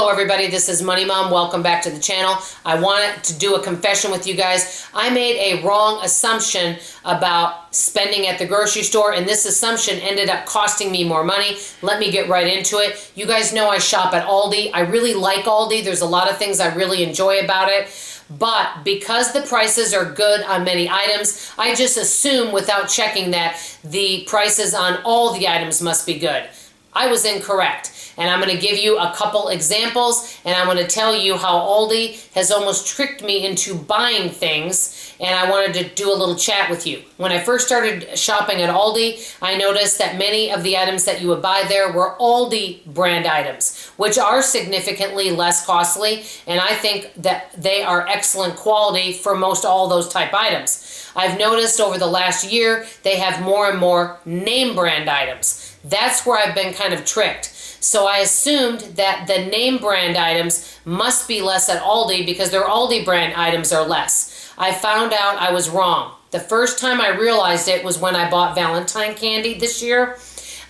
Hello everybody, this is Money Mom. Welcome back to the channel. I wanted to do a confession with you guys. I made a wrong assumption about spending at the grocery store, and this assumption ended up costing me more money. Let me get right into it. You guys know I shop at Aldi. I really like Aldi. There's a lot of things I really enjoy about it. But because the prices are good on many items, I just assume without checking that the prices on all the items must be good. I was incorrect. And I'm going to give you a couple examples, and I'm going to tell you how Aldi has almost tricked me into buying things, and I wanted to do a little chat with you. When I first started shopping at Aldi, I noticed that many of the items that you would buy there were Aldi brand items, which are significantly less costly, and I think that they are excellent quality for most all those type items. I've noticed over the last year they have more and more name brand items. That's where I've been kind of tricked. So I assumed that the name brand items must be less at Aldi because their Aldi brand its are less. I found out I was wrong. The first time I realized it was when I bought Valentine candy this year.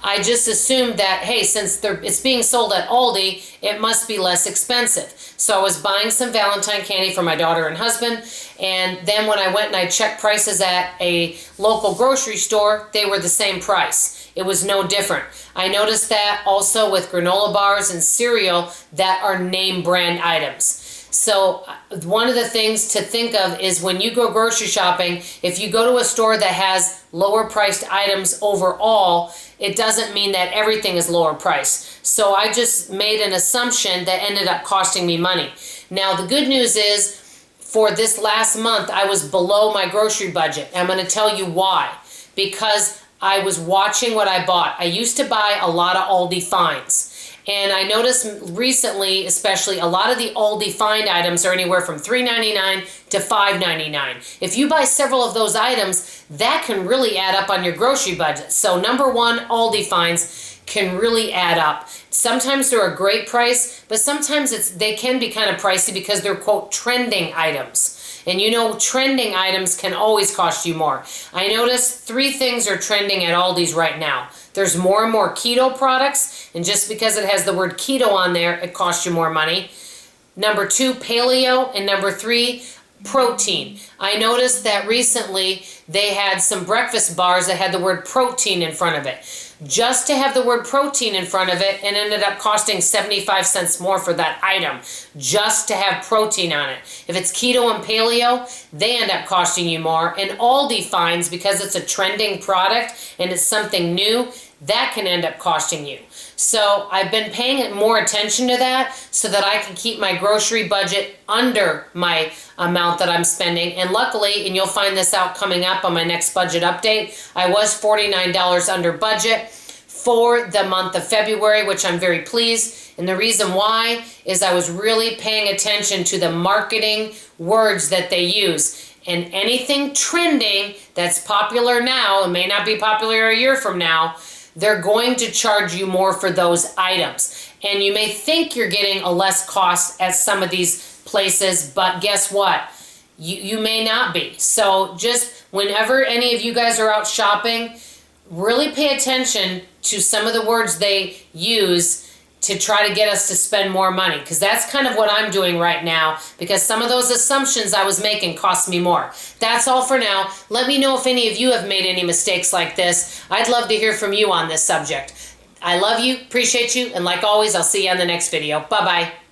I just assumed that, hey, since it's being sold at Aldi, it must be less expensive. So I was buying some Valentine candy for my daughter and husband, and then when I went and I checked prices at a local grocery store, they were the same price. It was no different. I noticed that also with granola bars and cereal that are name brand items. So one of the things to think of is when you go grocery shopping, if you go to a store that has lower priced items overall, it doesn't mean that everything is lower priced. So I just made an assumption that ended up costing me money. Now the good news is for this last month, I was below my grocery budget. I'm going to tell you why. Because I was watching what I bought. I used to buy a lot of Aldi finds. And I noticed recently, especially, a lot of the Aldi find items are anywhere from $3.99 to $5.99. If you buy several of those items, that can really add up on your grocery budget. So number one, Aldi finds can really add up. Sometimes they're a great price, but sometimes they can be kind of pricey because they're, quote, trending items. And you know, trending items can always cost you more. I noticed 3 things are trending at Aldi's right now. There's more and more keto products, and just because it has the word keto on there, it costs you more money. Number 2, paleo, and number 3, protein. I noticed that recently they had some breakfast bars that had the word protein in front of it. Just to have the word protein in front of it, and ended up costing 75 cents more for that item, just to have protein on it. If it's keto and paleo, they end up costing you more. And Aldi finds, because it's a trending product and it's something new, that can end up costing you. So I've been paying more attention to that so that I can keep my grocery budget under my amount that I'm spending. And luckily, and you'll find this out coming up on my next budget update, I was $49 under budget for the month of February, which I'm very pleased. And the reason why is I was really paying attention to the marketing words that they use. And anything trending that's popular now and may not be popular a year from now, they're going to charge you more for those items. And you may think you're getting a less cost at some of these places, but guess what? You may not be. So just whenever any of you guys are out shopping, really pay attention to some of the words they use to try to get us to spend more money, because that's kind of what I'm doing right now, because some of those assumptions I was making cost me more. That's all for now. Let me know if any of you have made any mistakes like this. I'd love to hear from you on this subject. I love you, appreciate you, and like always, I'll see you on the next video. Bye-bye.